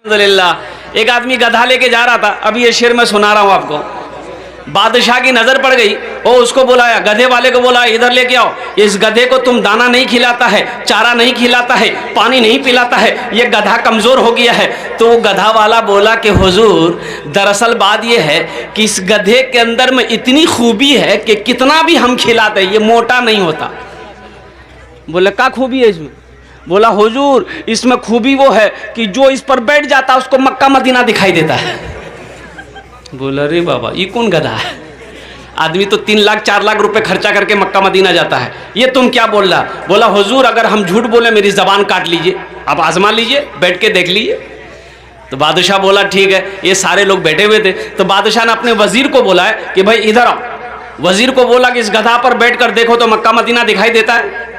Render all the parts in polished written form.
अल्हम्दुलिल्लाह। एक आदमी गधा लेके जा रहा था, अभी ये शेर मैं सुना रहा हूँ आपको। बादशाह की नजर पड़ गई, वो उसको बुलाया, गधे वाले को बोला इधर लेके आओ, इस गधे को तुम दाना नहीं खिलाता है, चारा नहीं खिलाता है, पानी नहीं पिलाता है, ये गधा कमजोर हो गया है। तो वो गधा वाला बोला कि हुजूर दरअसल बात ये है कि इस गधे के अंदर में इतनी खूबी है कि कितना भी हम खिलाते ये मोटा नहीं होता। बोले क्या खूबी है इसमें? बोला हुजूर इसमें खूबी वो है कि जो इस पर बैठ जाता है उसको मक्का मदीना दिखाई देता है। बोला रे बाबा ये कौन गधा है? आदमी तो 3 लाख 4 लाख रुपए खर्चा करके मक्का मदीना जाता है, ये तुम क्या बोल रहा? बोला हुजूर अगर हम झूठ बोले मेरी जबान काट लीजिए, आप आजमा लीजिए, बैठ के देख लीजिए। तो बादशाह बोला ठीक है। ये सारे लोग बैठे हुए थे, तो बादशाह ने अपने वजीर को बोला है कि भाई इधर आओ। वजीर को बोला कि इस गधा पर बैठ कर देखो तो मक्का मदीना दिखाई देता है।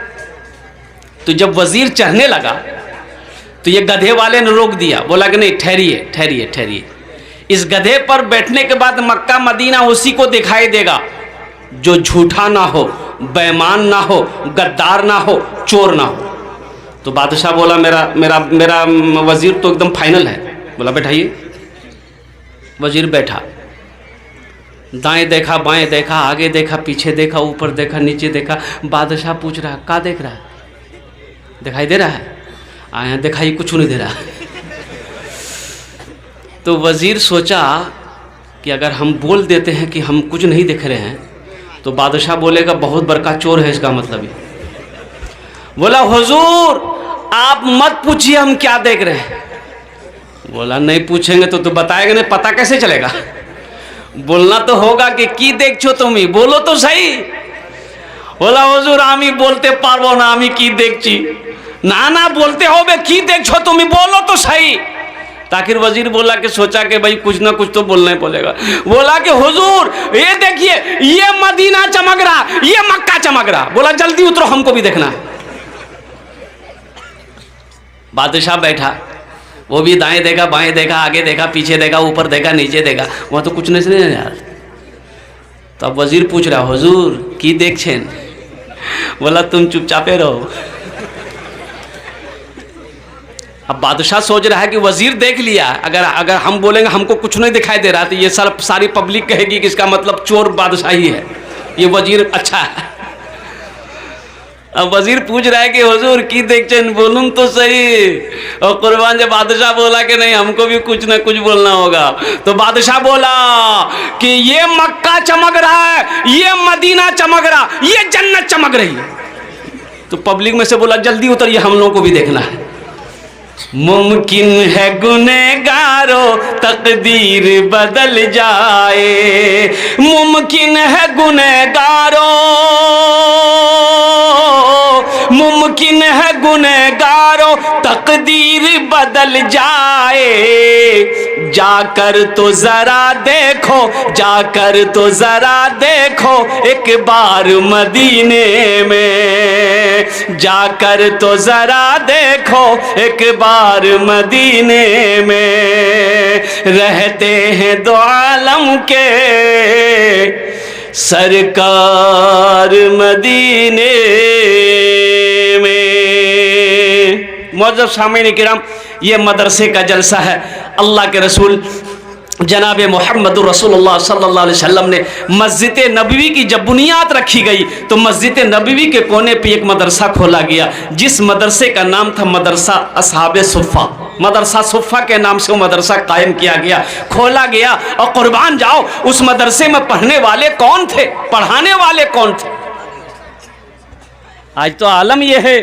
तो जब वजीर चढ़ने लगा तो ये गधे वाले ने रोक दिया, बोला कि नहीं ठहरिए ठहरिए ठहरिए, इस गधे पर बैठने के बाद मक्का मदीना उसी को दिखाई देगा जो झूठा ना हो, बेईमान ना हो, गद्दार ना हो, चोर ना हो। तो बादशाह बोला मेरा मेरा मेरा वजीर तो एकदम फाइनल है। बोला बैठाइए। वजीर बैठा, दाएं देखा, बाएं देखा, आगे देखा, पीछे देखा, ऊपर देखा, नीचे देखा। बादशाह पूछ रहा क्या देख रहा है? दिखाई दे रहा है? आया दिखाई कुछ नहीं दे रहा। तो वजीर सोचा कि अगर हम बोल देते हैं कि हम कुछ नहीं देख रहे हैं तो बादशाह बोलेगा बहुत बड़का चोर है, इसका मतलब ये। बोला हुजूर आप मत पूछिए हम क्या देख रहे हैं। बोला नहीं पूछेंगे तो बताएगा नहीं, पता कैसे चलेगा? बोलना तो होगा कि की देखो तुम ही, बोलो तो सही। बोला हुजूर आमी बोलते पारबो ना, आमी की देखची ना ना बोलते हो बे, की देखो तुम ही, बोलो तो सही। ताकि वजीर बोला कि सोचा कि भाई कुछ ना कुछ तो बोलना ही बोलेगा। बोला कि हुजूर ये देखिए ये मदीना चमक रहा, ये मक्का चमक रहा। बोला जल्दी उतरो हमको भी देखना है। बादशाह बैठा, वो भी दाएं देखा, बाएं देखा, आगे देखा, पीछे देखा, ऊपर देखा, नीचे देखा, वहां तो कुछ नहीं सुने यार। तो अब वजीर पूछ रहा हुजूर की देख छेन? बोला तुम चुपचापे रहो। अब बादशाह सोच रहा है कि वजीर देख लिया, अगर हम बोलेंगे हमको कुछ नहीं दिखाई दे रहा तो ये सारी पब्लिक कहेगी कि इसका मतलब चोर बादशाह ही है, ये वजीर अच्छा है। अब वजीर पूछ रहा है कि हुजूर की देखते बोलूं तो सही। और कुर्बान जब बादशाह बोला कि नहीं हमको भी कुछ ना कुछ बोलना होगा, तो बादशाह बोला कि ये मक्का चमक रहा है, ये मदीना चमक रहा, ये जन्नत चमक रही है। तो पब्लिक में से बोला जल्दी उतरिए हम लोगों को भी देखना है। मुमकिन है गुनहगारों तकदीर बदल जाए, मुमकिन है गुनहगारों, मुमकिन है गुनहगारों तकदीर बदल जाए। जाकर तो जरा देखो, जाकर तो जरा देखो एक बार मदीने में, जाकर तो जरा देखो एक बार मदीने में। रहते हैं दो आलम के सरकार मदीने में। मौजूद सामीन किराम, ये मदरसे का जलसा है। अल्लाह के रसूल जनाब मोहम्मद रसूलुल्लाह सल्लल्लाहु अलैहि वसल्लम ने मस्जिद नबवी की जब बुनियाद रखी गई तो मस्जिद नबवी के कोने पे एक मदरसा खोला गया, जिस मदरसे का नाम था मदरसा असहाबे सुफ़ा। मदरसा सुफ़ा के नाम से वो मदरसा कायम किया गया, खोला गया। और कुर्बान जाओ उस मदरसे में पढ़ने वाले कौन थे, पढ़ाने वाले कौन थे? आज तो आलम यह है,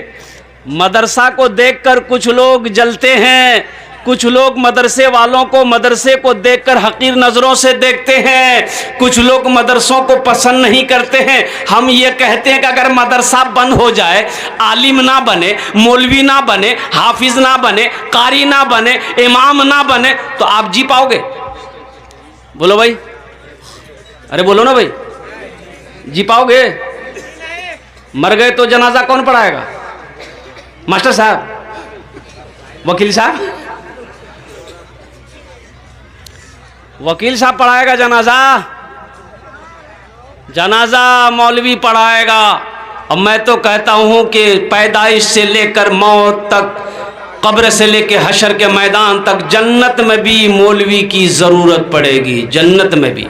मदरसा को देखकर कुछ लोग जलते हैं, कुछ लोग मदरसे वालों को, मदरसे को देखकर हकीर नज़रों से देखते हैं, कुछ लोग मदरसों को पसंद नहीं करते हैं। हम ये कहते हैं कि अगर मदरसा बंद हो जाए, आलिम ना बने, मौलवी ना बने, हाफिज ना बने, कारी ना बने, इमाम ना बने तो आप जी पाओगे? बोलो भाई, अरे बोलो ना भाई, जी पाओगे? मर गए तो जनाजा कौन पढ़ाएगा? मास्टर साहब, वकील साहब, वकील साहब पढ़ाएगा जनाजा, जनाजा मौलवी पढ़ाएगा। और मैं तो कहता हूँ कि पैदाइश से लेकर मौत तक कब्र से लेके हशर के मैदान तक जन्नत में भी मौलवी की ज़रूरत पड़ेगी, जन्नत में भी।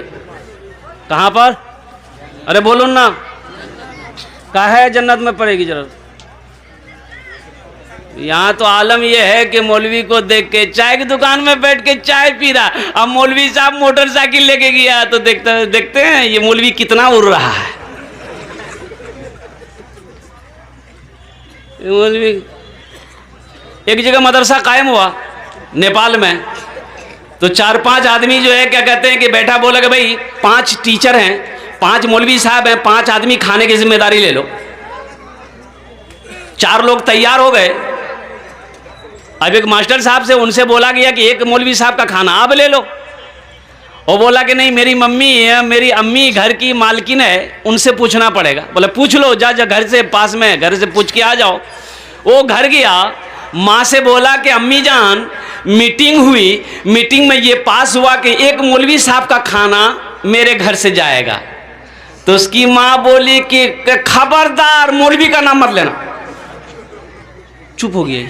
कहाँ पर? अरे बोलो ना, कहाँ है जन्नत में पड़ेगी जरूरत? यहाँ तो आलम यह है कि मौलवी को देख के चाय की दुकान में बैठ के चाय पी रहा, अब मौलवी साहब मोटरसाइकिल लेके गया तो देखते हैं ये मौलवी कितना उड़ रहा है। मौलवी एक जगह मदरसा कायम हुआ नेपाल में, तो 4-5 आदमी जो है क्या कहते हैं कि बैठा, बोला कि भाई 5 टीचर हैं, 5 मौलवी साहब हैं, 5 आदमी खाने की जिम्मेदारी ले लो। 4 लोग तैयार हो गए। अब एक मास्टर साहब से उनसे बोला गया कि एक मौलवी साहब का खाना आप ले लो। वो बोला कि नहीं, मेरी मम्मी है, मेरी अम्मी घर की मालकिन है, उनसे पूछना पड़ेगा। बोले पूछ लो, जा घर से पास में, घर से पूछ के आ जाओ। वो घर गया, माँ से बोला कि अम्मी जान मीटिंग हुई, मीटिंग में ये पास हुआ कि एक मौलवी साहब का खाना मेरे घर से जाएगा। तो उसकी माँ बोली कि खबरदार मौलवी का नाम मत लेना। चुप हो गई।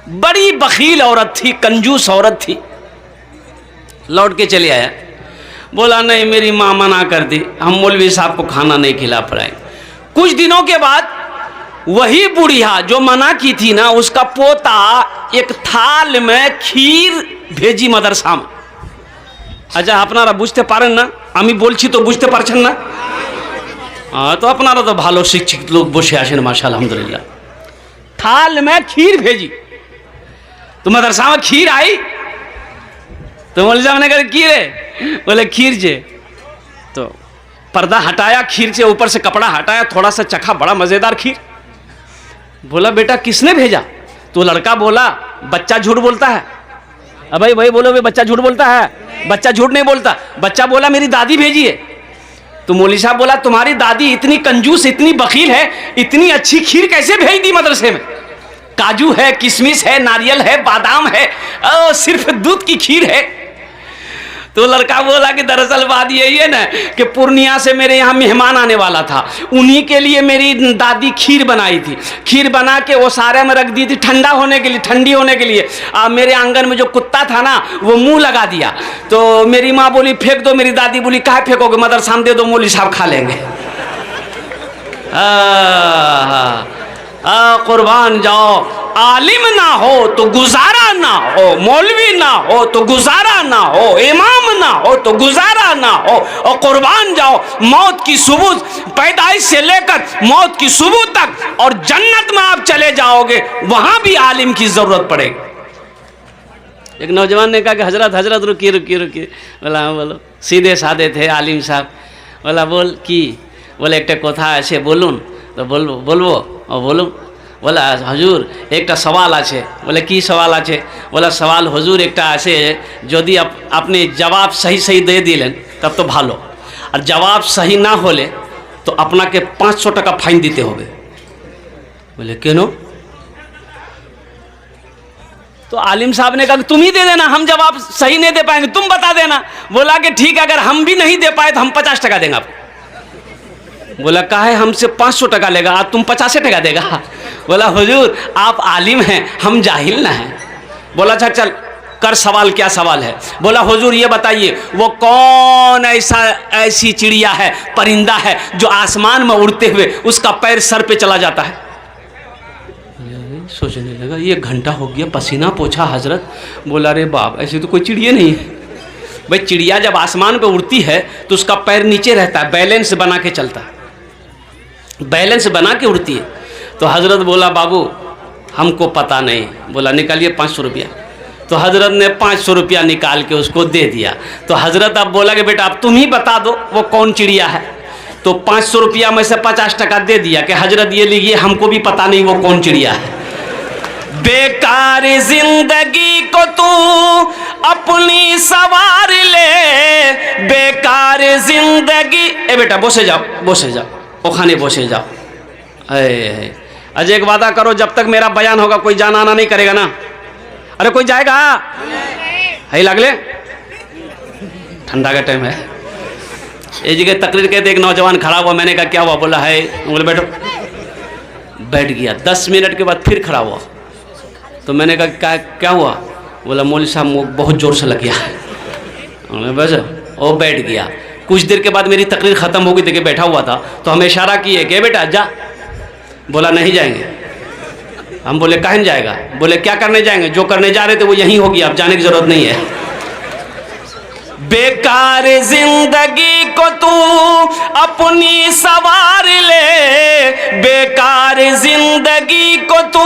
बड़ी बखील औरत थी, कंजूस औरत थी। लौट के चले आया, बोला नहीं मेरी माँ मना कर दी, हम मौलवी साहब को खाना नहीं खिला पाएंगे। कुछ दिनों के बाद वही बुढ़िया जो मना की थी ना, उसका पोता एक थाल में खीर भेजी मदरसा में। अच्छा अपनारा बुझते पारें ना, आमी बोलছি तो बुझते पारছেন ना? हाँ तो अपनारा तो भालो शिक्षित लोग बसे आছেন माशाल्लाह अल्हम्दुलिल्लाह। थाल में खीर भेजी, तो मदरसा में खीर आई, तो मौलवी साहब ने कहा खीर है? बोले खीर जे। तो पर्दा हटाया, खीर से ऊपर से कपड़ा हटाया, थोड़ा सा चखा, बड़ा मजेदार खीर। बोला बेटा किसने भेजा? तो लड़का बोला बच्चा झूठ बोलता है। अब भाई बोलो भाई बच्चा झूठ बोलता है? बच्चा झूठ नहीं बोलता। बच्चा बोला मेरी दादी भेजी है। तो मौलवी साहब बोला तुम्हारी दादी इतनी कंजूस, इतनी बखील है, इतनी अच्छी खीर कैसे भेज दी मदरसे में? काजू है, किशमिश है, नारियल है, बादाम है, सिर्फ दूध की खीर है। तो लड़का बोला कि दरअसल बात यही है ना कि पूर्णिया से मेरे यहाँ मेहमान आने वाला था, उन्हीं के लिए मेरी दादी खीर बनाई थी। खीर बना के वो सारे में रख दी थी ठंडा होने के लिए, ठंडी होने के लिए। मेरे आंगन में जो कुत्ता था ना वो मुंह लगा दिया। तो मेरी माँ बोली फेंक दो, मेरी दादी बोली काहे फेंकोगे, मदरसा में दे दो, मौलवी साहब खा लेंगे। कुर्बान जाओ, आलिम ना हो तो गुजारा ना हो, मौलवी ना हो तो गुजारा ना हो, इमाम ना हो तो गुजारा ना हो। और कुर्बान जाओ मौत की सुबह, पैदाइश से लेकर मौत की सुबह तक, और जन्नत में आप चले जाओगे वहां भी आलिम की जरूरत पड़ेगी। एक नौजवान ने कहा कि हजरत रुकिए। बोला हाँ बोलो। सीधे साधे थे आलिम साहब। बोला बोल की? बोले एक कथा আছে বলুন। तो बोलबो और बोलो। बोला हजूर एक सवाल आछे। बोले की सवाल आछे? बोला सवाल हजूर एक आछे, यदि आपने जवाब सही दे दिलें तब तो भालो, और जवाब सही ना होले तो अपना के 500 टाका फाइन दीते होगे। बोले क्यों? तो आलिम साहब ने कहा तुम ही दे देना, हम जवाब सही नहीं दे पाएंगे, तुम बता देना। बोला कि ठीक है, अगर हम भी नहीं दे पाए तो हम 50 टाका देंगे आपको। बोला काहे हमसे 500 टाका लेगा, आज तुम 50 टाका देगा? बोला हुजूर आप आलिम हैं, हम जाहिल ना हैं। बोला अच्छा चल कर सवाल, क्या सवाल है? बोला हुजूर ये बताइए वो कौन ऐसी चिड़िया है, परिंदा है जो आसमान में उड़ते हुए उसका पैर सर पे चला जाता है? सोचने लगा 1 घंटा हो गया, पसीना पोछा हजरत। बोला अरे बाप ऐसी तो कोई चिड़िया नहीं है। भाई चिड़िया जब आसमान पे उड़ती है तो उसका पैर नीचे रहता है, बैलेंस बना के चलता है, बैलेंस बना के उड़ती है। तो हजरत बोला बाबू हमको पता नहीं। बोला निकालिए 500 रुपया। तो हजरत ने 500 रुपया निकाल के उसको दे दिया। तो हजरत अब बोला कि बेटा अब तुम ही बता दो वो कौन चिड़िया है। तो 500 रुपया में से 50 टाका दे दिया कि हजरत ये लीजिए, हमको भी पता नहीं वो कौन चिड़िया है। बेकार जिंदगी को तू अपनी सवार ले, बेकार जिंदगी। ए बेटा बसे जाओ, ओखाने बसे जाओ। अजय एक वादा करो, जब तक मेरा बयान होगा कोई जाना आना नहीं करेगा ना? अरे कोई जाएगा? है लगले ठंडा का टाइम है। ये जगह तकरीर कहते एक नौजवान खड़ा हुआ, मैंने कहा क्या हुआ? बोला है। बोले बैठो। बैठ गया। 10 मिनट के बाद फिर खड़ा हुआ। तो मैंने कहा क्या हुआ? बोला मौलवी साहब बहुत ज़ोर से लग गया। बस वो बैठ गया। कुछ देर के बाद मेरी तकरीर ख़त्म हो गई, देखिए बैठा हुआ था, तो हमें इशारा किए कि बेटा जा। बोला नहीं जाएंगे। हम बोले काहे नहीं जाएगा? बोले क्या करने जाएंगे, जो करने जा रहे थे वो यहीं होगी, अब जाने की ज़रूरत नहीं है। बेकार जिंदगी को तू अपनी सवार ले, बेकार जिंदगी को तू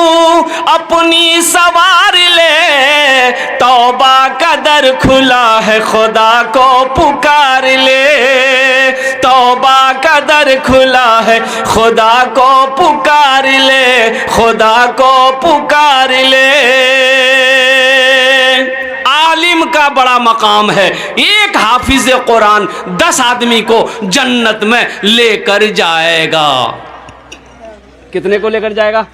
अपनी सवार ले, तौबा का दर खुला है खुदा को पुकार ले, तौबा का दर खुला है खुदा को पुकार ले, खुदा को पुकार ले। आलिम का बड़ा मकाम है, एक हाफिज कुरान 10 आदमी को जन्नत में लेकर जाएगा। कितने को लेकर जाएगा?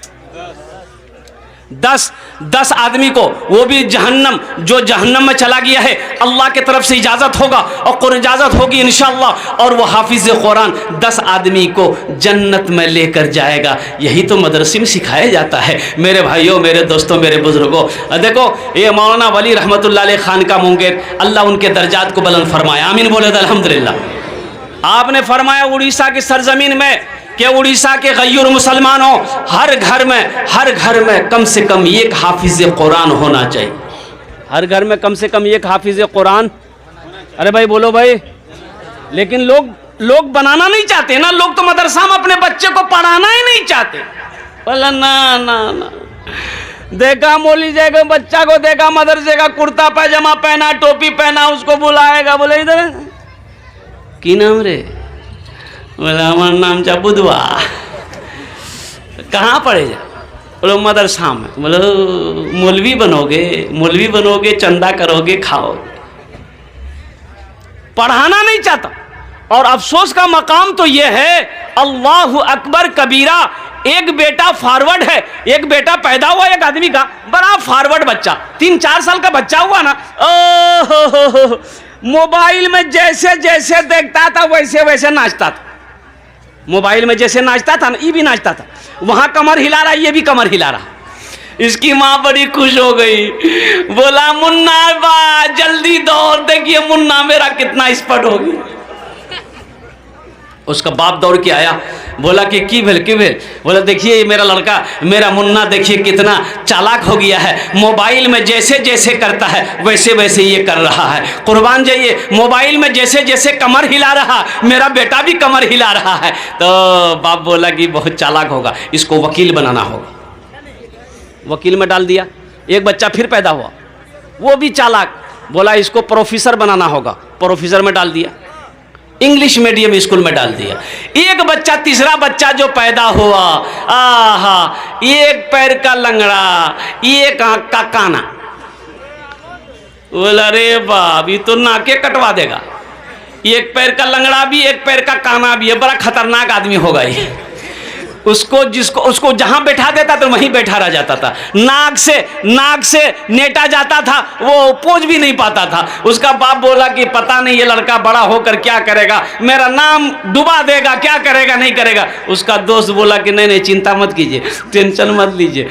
10 आदमी को, वो भी जहन्नम, जो जहन्नम में चला गया है अल्लाह की तरफ से इजाज़त होगा और इजाज़त होगी इंशाअल्लाह, और वो हाफिज कुरान 10 आदमी को जन्नत में लेकर जाएगा। यही तो मदरसे में सिखाया जाता है मेरे भाइयों, मेरे दोस्तों, मेरे बुजुर्गों। देखो ये मौलाना वली रहमतुल्लाह अलैह खान का मुंगेर, अल्लाह उनके दर्जात को बुलंद फरमाए, आमीन बोले तो अल्हम्दुलिल्लाह। आपने फरमाया उड़ीसा की सरजमीन में कि उड़ीसा के गैर मुसलमानों, हर घर में कम से कम एक हाफिज कुरान होना चाहिए। हर घर में कम से कम एक हाफिज कुरान। अरे भाई बोलो भाई। लेकिन लोग बनाना नहीं चाहते ना, लोग तो मदरसा में अपने बच्चे को पढ़ाना ही नहीं चाहते। बोला ना देखा मौली जाएगा, बच्चा को देखा मदरसे का कुर्ता पैजामा पहना, टोपी पहना, उसको बुलाएगा, बोले इधर की नाम रे? बोला हमारा नाम चा बुधवा। कहाँ पढ़े जा? बोलो मदरसा में। बोलो मौलवी बनोगे, चंदा करोगे, खाओगे। पढ़ाना नहीं चाहता। और अफसोस का मकाम तो यह है, अल्लाहु अकबर कबीरा, एक बेटा फॉरवर्ड है, एक बेटा पैदा हुआ एक आदमी का, बड़ा फॉरवर्ड बच्चा, 3-4 साल का बच्चा हुआ ना, ओहो, मोबाइल में जैसे जैसे देखता था वैसे वैसे नाचता था। मोबाइल में जैसे नाचता था ना, ये भी नाचता था, वहां कमर हिला रहा, ये भी कमर हिला रहा। इसकी माँ बड़ी खुश हो गई, बोला मुन्ना बा जल्दी दौड़, देखिए मुन्ना मेरा कितना स्पट हो गया। उसका बाप दौड़ के आया, बोला कि की भेल। बोला देखिए मेरा लड़का, मेरा मुन्ना देखिए कितना चालाक हो गया है, मोबाइल में जैसे जैसे करता है वैसे वैसे ये कर रहा है। कुर्बान जाइए, मोबाइल में जैसे जैसे कमर हिला रहा, मेरा बेटा भी कमर हिला रहा है। तो बाप बोला कि बहुत चालाक होगा, इसको वकील बनाना होगा। वकील में डाल दिया। एक बच्चा फिर पैदा हुआ, वो भी चालाक, बोला इसको प्रोफेसर बनाना होगा, प्रोफेसर में डाल दिया। इंग्लिश मीडियम स्कूल में डाल दिया। एक बच्चा, तीसरा बच्चा जो पैदा हुआ, आहा, एक पैर का लंगड़ा, एक आंख का काना। बोला रे बाप, ये तो नाके कटवा देगा। एक पैर का लंगड़ा भी, एक पैर का काना भी है, बड़ा खतरनाक आदमी होगा ये। उसको जहां बैठा देता तो वहीं बैठा रह जाता था। नाक से नेटा जाता था, वो पोज भी नहीं पाता था। उसका बाप बोला कि पता नहीं ये लड़का बड़ा होकर क्या करेगा, मेरा नाम डुबा देगा, क्या करेगा नहीं करेगा। उसका दोस्त बोला कि नहीं चिंता मत कीजिए, टेंशन मत लीजिए।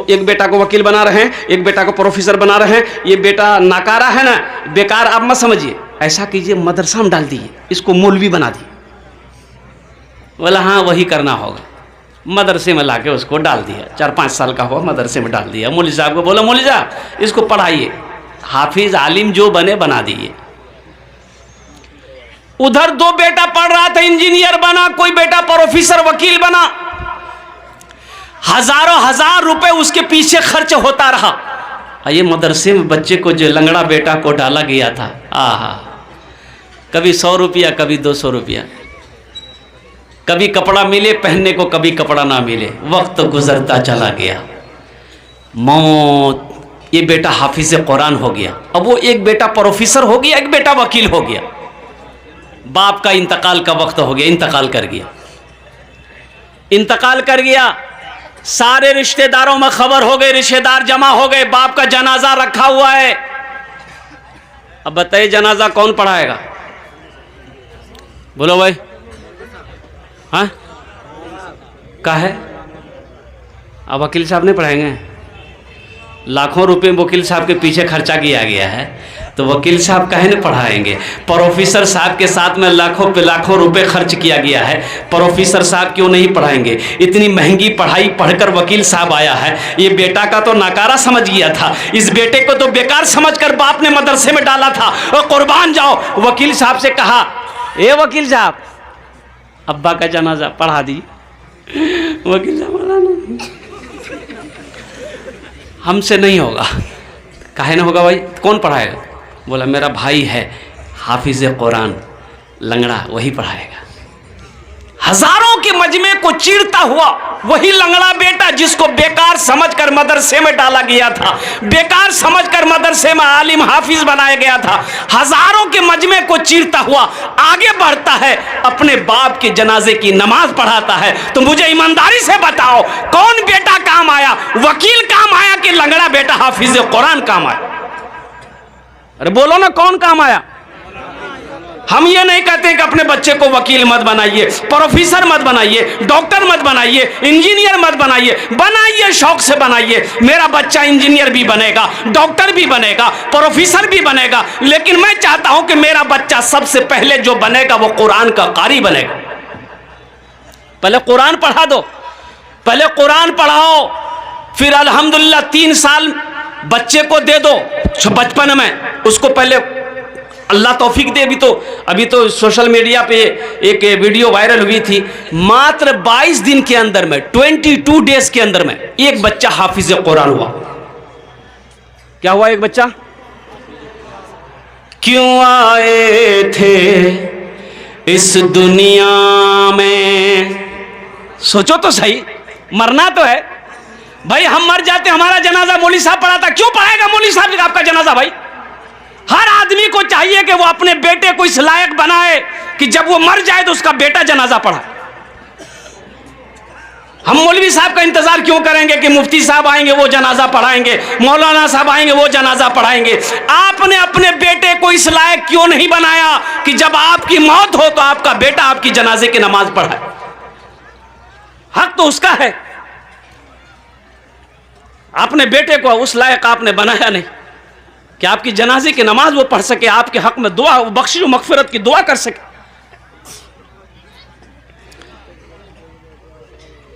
एक बेटा को वकील बना रहे हैं, एक बेटा को प्रोफेसर बना रहे हैं। ये बेटा नाकारा है ना, बेकार आप मत समझिए, ऐसा कीजिए मदरसा में डाल दीजिए, इसको मौलवी बना दिए। बोला हाँ वही करना होगा। मदरसे में लाके उसको डाल दिया। 4-5 साल का हुआ, मदरसे में डाल दिया। मौलवी साहब को बोला मौलवी साहब इसको पढ़ाइए, हाफिज आलिम जो बने बना दिए। उधर 2 बेटा पढ़ रहा था, इंजीनियर बना, कोई बेटा प्रोफेसर वकील बना। हजारों हजार रुपए उसके पीछे खर्च होता रहा। ये मदरसे में बच्चे को जो लंगड़ा बेटा को डाला गया था, आहा, कभी 100 रुपया, कभी 200 रुपया, कभी कपड़ा मिले पहनने को, कभी कपड़ा ना मिले। वक्त गुजरता चला गया, मौत। ये बेटा हाफिज कुरान हो गया। अब वो एक बेटा प्रोफेसर हो गया, एक बेटा वकील हो गया। बाप का इंतकाल का वक्त हो गया, इंतकाल कर गया। सारे रिश्तेदारों में खबर हो गई, रिश्तेदार जमा हो गए, बाप का जनाजा रखा हुआ है। अब बताइए जनाजा कौन पढ़ाएगा? बोलो भाई। हाँ क्या है? अब वकील साहब नहीं पढ़ाएंगे? लाखों रुपए वकील साहब के पीछे खर्चा किया गया है, तो वकील साहब काहे न पढ़ाएंगे? प्रोफेसर साहब के साथ में लाखों पे लाखों रुपए खर्च किया गया है, प्रोफेसर साहब क्यों नहीं पढ़ाएंगे? इतनी महंगी पढ़ाई पढ़कर वकील साहब आया है, ये बेटा का तो नाकारा समझ गया था, इस बेटे को तो बेकार समझकर बाप ने मदरसे में डाला था, और कुर्बान जाओ। वकील साहब से कहा, ए वकील साहब, अब्बा का जनाजा पढ़ा दी। वकील साहब बोला नहीं, हमसे नहीं होगा। काहे ना होगा भाई? कौन पढ़ाएगा? बोला मेरा भाई है हाफिज कुरान लंगड़ा, वही पढ़ाएगा। हजारों के मजमे को चीरता हुआ वही लंगड़ा बेटा जिसको बेकार समझकर मदरसे में डाला गया था, बेकार समझकर मदरसे में आलिम हाफिज बनाया गया था, हजारों के मजमे को चीरता हुआ आगे बढ़ता है, अपने बाप के जनाजे की नमाज पढ़ाता है। तो मुझे ईमानदारी से बताओ, कौन बेटा काम आया? वकील काम आया कि लंगड़ा बेटा हाफिज कुरान काम आया? अरे बोलो ना, कौन काम आया? हम ये नहीं कहते कि अपने बच्चे को वकील मत बनाइए, प्रोफेसर मत बनाइए, डॉक्टर मत बनाइए, इंजीनियर मत बनाइए, बनाइए शौक से बनाइए। मेरा बच्चा इंजीनियर भी बनेगा, डॉक्टर भी बनेगा, प्रोफेसर भी बनेगा, लेकिन मैं चाहता हूं कि मेरा बच्चा सबसे पहले जो बनेगा वो कुरान का कारी बनेगा। पहले कुरान पढ़ा दो, पहले कुरान पढ़ाओ, फिर अल्हम्दुलिल्लाह 3 साल बच्चे को दे दो बचपन में, उसको पहले अल्लाह तौफीक दे। अभी तो सोशल मीडिया पे एक वीडियो वायरल हुई थी, मात्र 22 दिन के अंदर में, 22 डेज के अंदर में एक बच्चा हाफिज कुरान हुआ। क्या हुआ? एक बच्चा। क्यों आए थे इस दुनिया में? सोचो तो सही, मरना तो है भाई। हम मर जाते, हमारा जनाजा मौलवी साहब पढ़ाता, क्यों पढ़ाएगा मौलवी साहब आपका जनाजा? भाई हर आदमी को चाहिए कि वो अपने बेटे को इस लायक बनाए कि जब वो मर जाए तो उसका बेटा जनाजा पढ़ा। हम मौलवी साहब का इंतजार क्यों करेंगे कि मुफ्ती साहब आएंगे वो जनाजा पढ़ाएंगे, मौलाना साहब आएंगे वो जनाजा पढ़ाएंगे? आपने अपने बेटे को इस लायक क्यों नहीं बनाया कि जब आपकी मौत हो तो आपका बेटा आपकी जनाजे की नमाज पढ़ाए? हक तो उसका है। अपने बेटे को उस लायक आपने बनाया नहीं कि आपकी जनाजे की नमाज वो पढ़ सके, आपके हक में दुआ, बख्शिश मगफिरत की दुआ कर सके।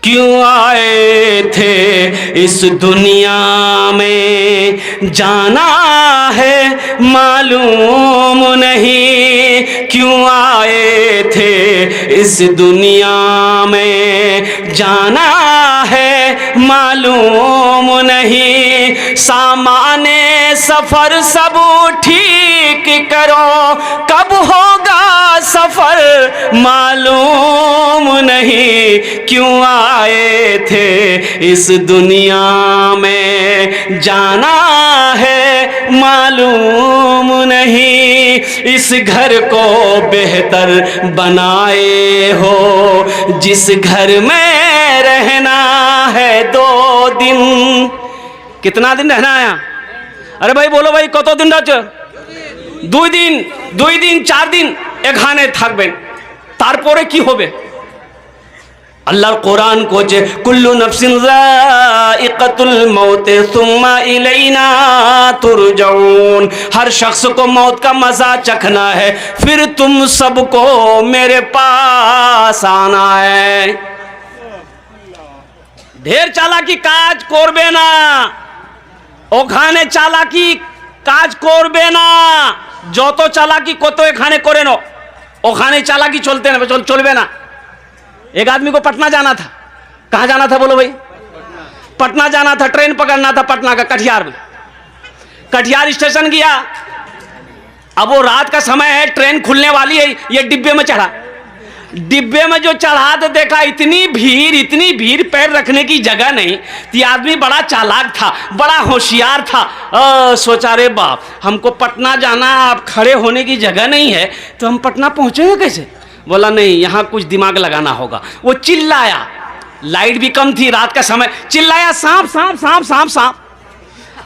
क्यों आए थे इस दुनिया में, जाना है मालूम नहीं। क्यों आए थे इस दुनिया में, जाना है मालूम नहीं। सामाने सफर सब ठीक करो, कब होगा सफर मालूम नहीं। क्यों आए थे इस दुनिया में, जाना है मालूम नहीं। इस घर को बेहतर बनाए हो, जिस घर में रहना है 2 दिन। कितना दिन रहना है? अरे भाई बोलो भाई, कत दिन रह? 2 दिन, 2 दिन 4 दिन एखाने থাকবেন, তারপরে কি হবে? अल्लाह कुरान को जे कुल्लु नफ्सिन ज़ाइक़तुल मौत सुम्मा इलैना तुरजाऊन। हर शख्स को मौत का मजा चखना है, फिर तुम सबको मेरे पास आना है। ढेर चालाकी काज करबे ना, ওখানে চালাকি কাজ করবে না। যত চালাকি কত এখানে করে নো, ওখানে चालाकी चलते ना। एक आदमी को पटना जाना था। कहाँ जाना था बोलो भाई? पटना जाना था, ट्रेन पकड़ना था पटना का, कटिहार में। कटिहार स्टेशन गया, अब वो रात का समय है, ट्रेन खुलने वाली है, ये डिब्बे में चढ़ा। डिब्बे में जो चढ़ा तो देखा इतनी भीड़, पैर रखने की जगह नहीं। तो आदमी बड़ा चालाक था, बड़ा होशियार था। सोचा रे बाप, हमको पटना जाना, आप खड़े होने की जगह नहीं है, तो हम पटना पहुंचेंगे कैसे? बोला नहीं, यहाँ कुछ दिमाग लगाना होगा। वो चिल्लाया, लाइट भी कम थी, रात का समय, चिल्लाया सांप सांप सांप सांप सांप।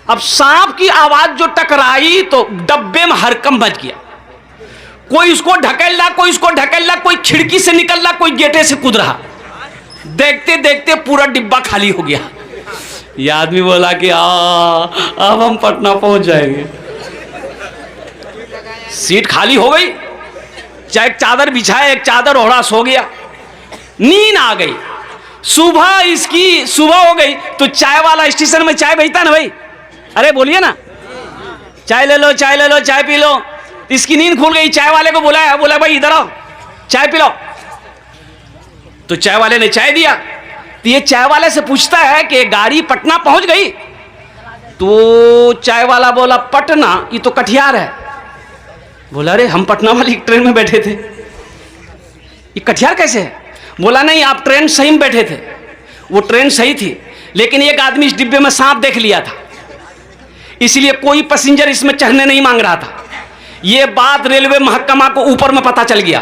अब सांप की आवाज जो टकराई तो डब्बे में हरकम बच गया। कोई उसको ढकेल रहा, कोई उसको ढकेल रहा, कोई खिड़की से निकल रहा, कोई गेटे से कूद रहा। देखते देखते पूरा डिब्बा खाली हो गया। ये आदमी बोला कि अब हम पटना पहुंच जाएंगे। सीट खाली हो गई, चाहे एक चादर बिछाए, एक चादर ओढ़ा, सो गया। नींद आ गई। सुबह हो गई तो चाय वाला स्टेशन में चाय बेचता ना भाई, अरे बोलिए ना, चाय ले लो, चाय ले लो, चाय पी लो। इसकी नींद खुल गई। चाय वाले को बुलाया, बोला भाई इधर आओ, चाय पी लो। तो चाय वाले ने चाय दिया। तो ये चाय वाले से पूछता है कि गाड़ी पटना पहुंच गई। तो चाय वाला बोला पटना, ये तो कटिहार है। बोला अरे हम पटना वाली ट्रेन में बैठे थे, ये कटिहार कैसे है? बोला नहीं, आप ट्रेन सही में बैठे थे, वो ट्रेन सही थी, लेकिन एक आदमी इस डिब्बे में सांप देख लिया था, इसलिए कोई पैसेंजर इसमें चढ़ने नहीं मांग रहा था। ये बात रेलवे महकमा को ऊपर में पता चल गया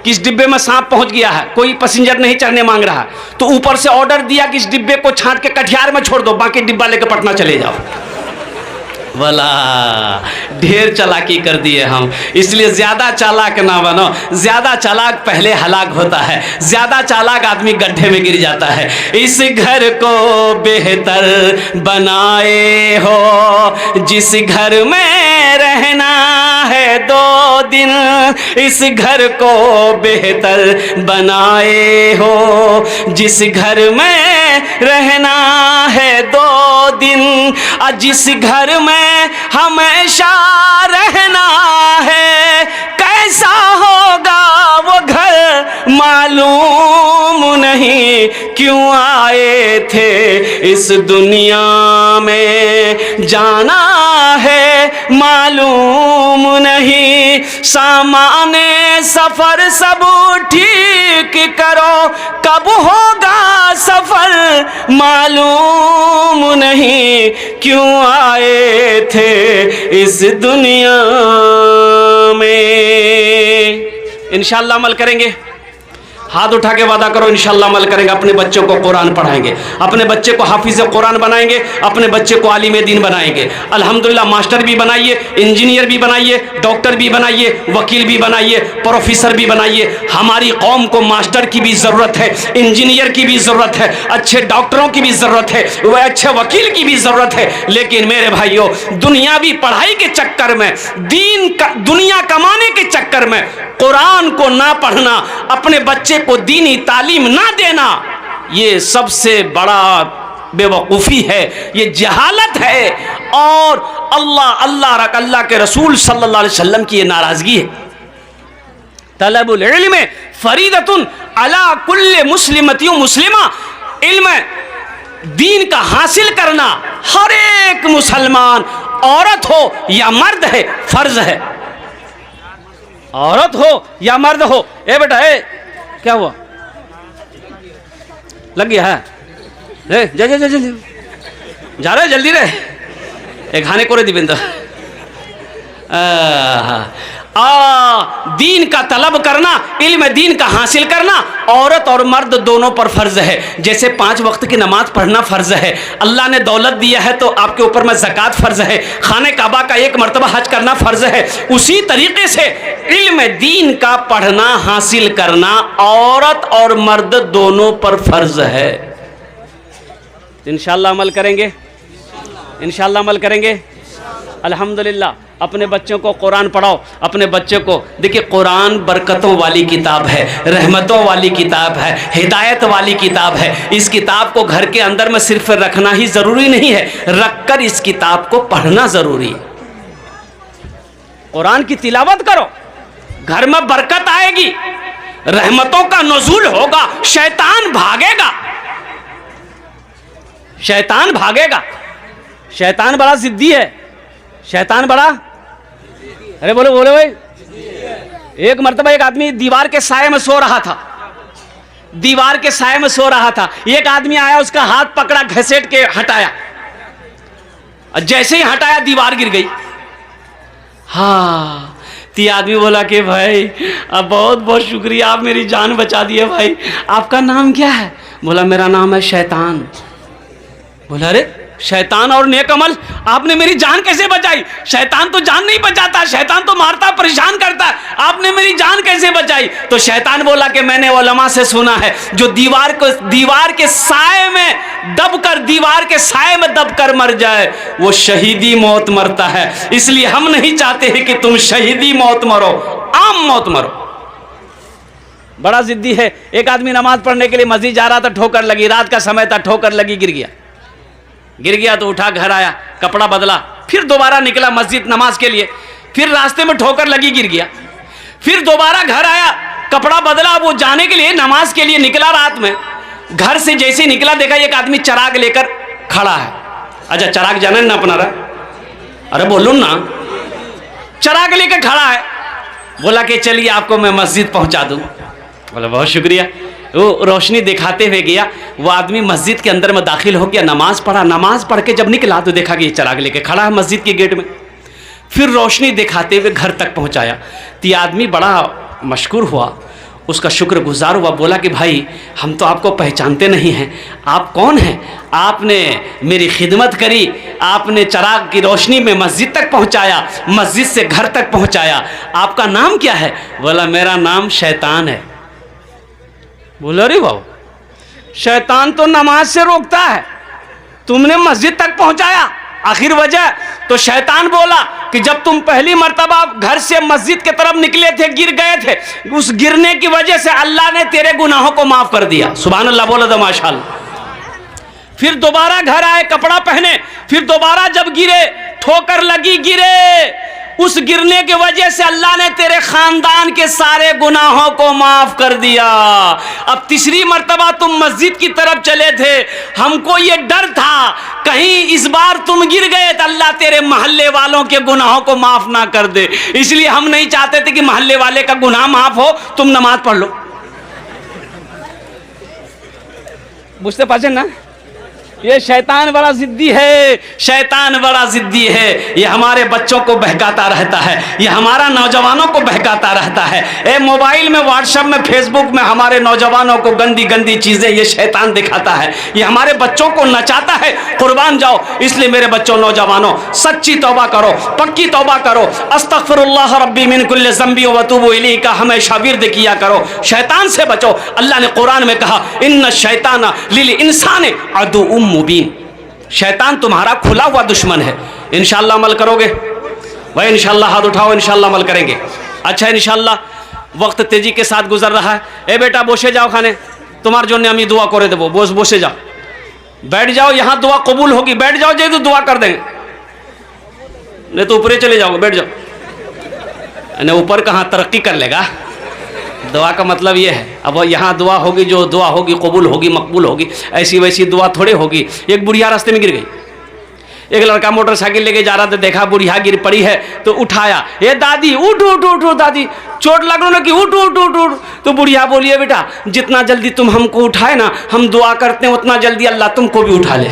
कि इस डिब्बे में सांप पहुंच गया है, कोई पैसेंजर नहीं चढ़ने मांग रहा। तो ऊपर से ऑर्डर दिया कि इस डिब्बे को छांट के कटिहार में छोड़ दो, बाकी डिब्बा लेकर पटना चले जाओ। बोला ढेर चालाकी कर दिए हम, इसलिए ज्यादा चालाक ना बनो। ज्यादा चालाक पहले हलाक होता है, ज्यादा चालाक आदमी गड्ढे में गिर जाता है। इस घर को बेहतर बनाए हो, जिस घर में रहना है 2 दिन, इस घर को बेहतर बनाए हो, जिस घर में रहना है 2 दिन, जिस घर में हमेशा रहना है, कैसा होगा वो घर मालूम नहीं, क्यों आए थे इस दुनिया में, जाना है मालूम नहीं। सामाने सफर सब ठीक करो, कब होगा सफर मालूम नहीं, क्यों आए थे इस दुनिया में। इंशाअल्लाह अमल करेंगे, हाथ उठा के वादा करो इंशाअल्लाह अमल करेंगे। अपने बच्चों को कुरान पढ़ाएंगे, अपने बच्चे को हाफिज कुरान बनाएंगे, अपने बच्चे को आलिम दीन बनाएंगे। अल्हम्दुलिल्लाह मास्टर भी बनाइए, इंजीनियर भी बनाइए, डॉक्टर भी बनाइए, वकील भी बनाइए, प्रोफेसर भी बनाइए। हमारी कौम को मास्टर की भी ज़रूरत है, इंजीनियर की भी ज़रूरत है, अच्छे डॉक्टरों की भी ज़रूरत है, वह अच्छे वकील की भी ज़रूरत है। लेकिन मेरे भाइयों, दुनियावी पढ़ाई के चक्कर में, दुनिया कमाने के चक्कर में कुरान को ना पढ़ना, अपने बच्चे को दीनी तालीम ना देना, ये सबसे बड़ा बेवकूफ़ी है, ये जहालत है। और अल्लाह के रसूल सल्लल्लाहु अलैहि वसल्लम की ये नाराज़गी है। तलबुल इल्म फरीदतुन अला कुल्ले मुस्लिमतियो मुस्लिमा, इल्म दीन का हासिल करना हर एक मुसलमान, औरत हो या मर्द है, फर्ज है। औरत हो या मर्द हो। ए बेटा, ए क्या हुआ, लग गया है? जा जा जा जा जा रहे, जल्दी रहे, एक खाने को रे दिबिंदा। दीन का तलब करना, इल्म दीन का हासिल करना औरत और मर्द दोनों पर फर्ज है। जैसे 5 वक्त की नमाज पढ़ना फर्ज है, अल्लाह ने दौलत दिया है तो आपके ऊपर में ज़कात फर्ज है, खाने काबा का 1 मरतबा हज करना फर्ज है। उसी तरीके से इल्म दीन का पढ़ना हासिल करना औरत और मर्द दोनों पर फर्ज है। इंशाअल्लाह अमल करेंगे, इंशाअल्लाह अमल करेंगे। अल्हम्दुलिल्लाह अपने बच्चों को कुरान पढ़ाओ, अपने बच्चों को। देखिए कुरान बरकतों वाली किताब है, रहमतों वाली किताब है, हिदायत वाली किताब है। इस किताब को घर के अंदर में सिर्फ रखना ही ज़रूरी नहीं है, रखकर इस किताब को पढ़ना ज़रूरी है। कुरान की तिलावत करो, घर में बरकत आएगी, रहमतों का नुज़ूल होगा, शैतान भागेगा, शैतान भागेगा। शैतान बड़ा जिद्दी है, शैतान बड़ा, अरे बोलो बोलो भाई। एक मर्तबा एक आदमी दीवार के साये में सो रहा था, दीवार के साये में सो रहा था। एक आदमी आया, उसका हाथ पकड़ा, घसीट के हटाया, और जैसे ही हटाया दीवार गिर गई। हाँ, तो आदमी बोला कि भाई अब बहुत बहुत शुक्रिया, आप मेरी जान बचा दिए भाई। आपका नाम क्या है? बोला मेरा नाम है शैतान। बोला अरे शैतान और नेक अमल, आपने मेरी जान कैसे बचाई? शैतान तो जान नहीं बचाता, शैतान तो मारता परेशान करता, आपने मेरी जान कैसे बचाई? तो शैतान बोला कि मैंने उलमा से सुना है जो दीवार के साए में दबकर, दीवार के साए में दबकर मर जाए वो शहीदी मौत मरता है। इसलिए हम नहीं चाहते हैं कि तुम शहीदी मौत मरो, आम मौत मरो। बड़ा जिद्दी है। एक आदमी नमाज पढ़ने के लिए मस्जिद जा रहा था, ठोकर लगी, रात का समय था, ठोकर लगी, गिर गया तो उठा, घर आया, कपड़ा बदला, फिर दोबारा निकला मस्जिद नमाज के लिए, फिर रास्ते में ठोकर लगी, गिर गया, फिर दोबारा घर आया, कपड़ा बदला, वो जाने के लिए नमाज के लिए निकला। रात में घर से जैसे निकला देखा एक आदमी चराग लेकर खड़ा है। अच्छा चराग जाने ना अपना रहा, अरे बोलू ना, चराग लेकर खड़ा है। बोला कि चलिए आपको मैं मस्जिद पहुंचा दूं। बोला बहुत शुक्रिया। वो रोशनी दिखाते हुए गया, वो आदमी मस्जिद के अंदर में दाखिल हो गया, नमाज पढ़ा, नमाज पढ़ के जब निकला तो देखा कि ये चराग लेके खड़ा है मस्जिद के गेट में। फिर रोशनी दिखाते हुए घर तक पहुंचाया तो ये आदमी बड़ा मशकूर हुआ, उसका शुक्रगुजार हुआ। बोला कि भाई हम तो आपको पहचानते नहीं हैं, आप कौन हैं? आपने मेरी खिदमत करी, आपने चराग की रोशनी में मस्जिद तक पहुंचाया, मस्जिद से घर तक पहुंचाया, आपका नाम क्या है? बोला मेरा नाम शैतान है। बोला अरे बाबा, शैतान तो नमाज से रोकता है, तुमने मस्जिद तक पहुंचाया, आखिर वजह? तो शैतान बोला कि जब तुम पहली मर्तबा घर से मस्जिद की तरफ निकले थे, गिर गए थे, उस गिरने की वजह से अल्लाह ने तेरे गुनाहों को माफ कर दिया। सुभान अल्लाह, बोला तो माशाअल्लाह। फिर दोबारा घर आए, कपड़ा पहने, फिर दोबारा जब गिरे, ठोकर लगी, गिरे, उस गिरने की वजह से अल्लाह ने तेरे खानदान के सारे गुनाहों को माफ कर दिया। अब तीसरी मर्तबा तुम मस्जिद की तरफ चले थे, हमको ये डर था कहीं इस बार तुम गिर गए तो अल्लाह तेरे मोहल्ले वालों के गुनाहों को माफ ना कर दे, इसलिए हम नहीं चाहते थे कि मोहल्ले वाले का गुनाह माफ हो, तुम नमाज पढ़ लो। बुझते पाचन ना, ये शैतान बड़ा जिद्दी है, शैतान बड़ा जिद्दी है। ये हमारे बच्चों को बहकाता रहता है, ये हमारा नौजवानों को बहकाता रहता है। ए मोबाइल में, व्हाट्सएप में, फेसबुक में हमारे नौजवानों को गंदी गंदी चीज़ें ये शैतान दिखाता है, ये हमारे बच्चों को नचाता है। कुर्बान जाओ। इसलिए मेरे बच्चों, नौजवानों, सच्ची तौबा करो, पक्की तौबा करो। अस्तगफिरुल्लाह रब्बी मिन कुल्लि ज़ंबी व अतूबु इलैहि का हमेशा विर्द किया करो। शैतान से बचो। अल्लाह ने कुरान में कहा इन्न शैतान लिल इंसान अदुउम मुबीन, शैतान तुम्हारा खुला हुआ दुश्मन है। इंशाअल्लाह अमल करोगे भाई? इंशाअल्लाह हाथ उठाओ, इंशाअल्लाह अमल करेंगे। अच्छा इंशाअल्लाह। वक्त तेजी के साथ गुजर रहा है। ए बेटा बोसे जाओ खाने, तुम्हार जो अमी दुआ करे देवो, बोसे जाओ, बैठ जाओ, यहाँ दुआ कबूल होगी, बैठ जाओ, जय तो दुआ कर देंगे, नहीं तो ऊपर चले जाओगे, बैठ जाओ। नहीं ऊपर कहाँ तरक्की कर लेगा, दुआ का मतलब ये है। अब यहाँ दुआ होगी, जो दुआ होगी कबूल होगी, मकबूल होगी, ऐसी वैसी दुआ थोड़े होगी। एक बुढ़िया रास्ते में गिर गई, एक लड़का मोटरसाइकिल लेके जा रहा था, देखा बुढ़िया गिर पड़ी है तो उठाया, ये दादी उठ उठ उठ उठ, दादी चोट लग रहा कि उठ उठ उठ उठ। तो बुढ़िया बोलिए बेटा जितना जल्दी तुम हमको उठाए ना, हम दुआ करते हैं उतना जल्दी अल्लाह तुमको भी उठा ले।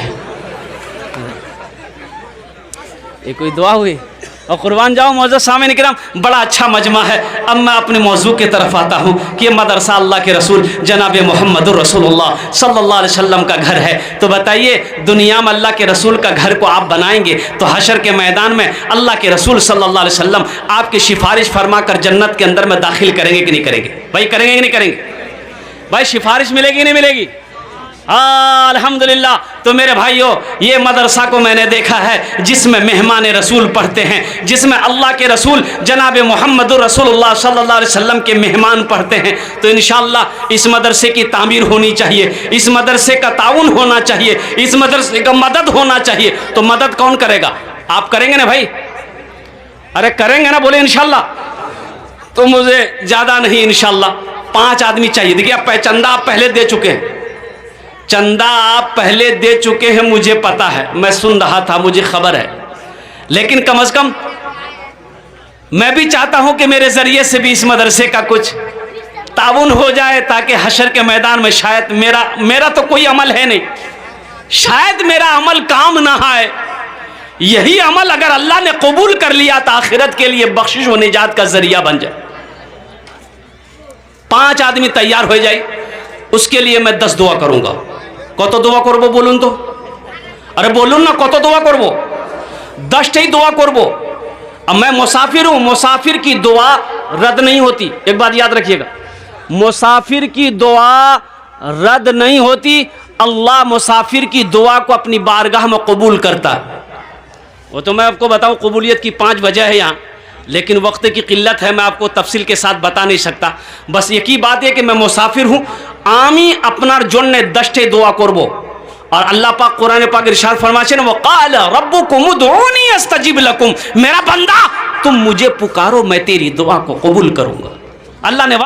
ये कोई दुआ हुई? और कुर्बान जाओ मौजूद सामने किराम, बड़ा अच्छा मजमा है। अब मैं अपने मौजू की तरफ आता हूँ कि मदरसा अल्लाह के रसूल जनाब मोहम्मदुर रसूलुल्लाह सल्लल्लाहु अलैहि वसल्लम का घर है। तो बताइए दुनिया में अल्लाह के रसूल का घर को आप बनाएंगे तो हशर के मैदान में अल्लाह के रसूल सल्लल्लाहु अलैहि वसल्लम आपकी सिफारिश फरमा कर जन्नत के अंदर में दाखिल करेंगे कि नहीं करेंगे? भाई करेंगे कि नहीं करेंगे? भाई सिफारिश मिलेगी कि नहीं मिलेगी? अल्हम्दुलिल्लाह। तो मेरे भाइयों, ये मदरसा को मैंने देखा है जिसमें मेहमान रसूल पढ़ते हैं, जिसमें अल्लाह के रसूल जनाब मोहम्मदुर रसूलुल्लाह सल्लल्लाहु अलैहि वसल्लम के मेहमान पढ़ते हैं। तो इंशाअल्लाह इस मदरसे की तामीर होनी चाहिए, इस मदरसे का ताउन होना चाहिए, इस मदरसे का मदद होना चाहिए। तो मदद कौन करेगा? आप करेंगे ना भाई? अरे करेंगे ना? बोले इंशाअल्लाह। तो मुझे ज़्यादा नहीं, इंशाअल्लाह 5 आदमी चाहिए। देखिए आप चंदा आप पहले दे चुके हैं, चंदा आप पहले दे चुके हैं, मुझे पता है, मैं सुन रहा था, मुझे खबर है। लेकिन कम से कम मैं भी चाहता हूं कि मेरे जरिए से भी इस मदरसे का कुछ ताउन हो जाए, ताकि हशर के मैदान में शायद मेरा तो कोई अमल है नहीं, शायद मेरा अमल काम ना आए, यही अमल अगर अल्लाह ने कबूल कर लिया तो आखिरत के लिए बख्शिश व निजात का जरिया बन जाए। 5 आदमी तैयार हो जाए, उसके लिए मैं 10 दुआ करूंगा। कत दुआ करबो बोलून तो? अरे बोलून ना कत দোয়া করব, 10টাই দোয়া করব। अब मैं मुसाफिर हूं, मुसाफिर की दुआ रद्द नहीं होती। एक बात याद रखिएगा, मुसाफिर की दुआ रद्द नहीं होती। अल्लाह मुसाफिर की दुआ को अपनी बारगाह में कबूल करता है। वो तो मैं आपको बताऊं, कबूलियत की 5 वजह है यहाँ, लेकिन वक्त की किल्लत है, मैं आपको तफसील के साथ बता नहीं सकता। बस एक ही बात है कि मैं मुसाफिर हूँ, आमी अपनार जन्ने 10टे दुआ करबो। और अल्लाह पाक कुरान पाक इरशाद फरमाते हैं, वक़ाल रब्बुकुम उदऊनी अस्तजिब लकुम, मेरा बंदा तुम मुझे पुकारो मैं तेरी दुआ को कबूल करूंगा। अल्लाह ने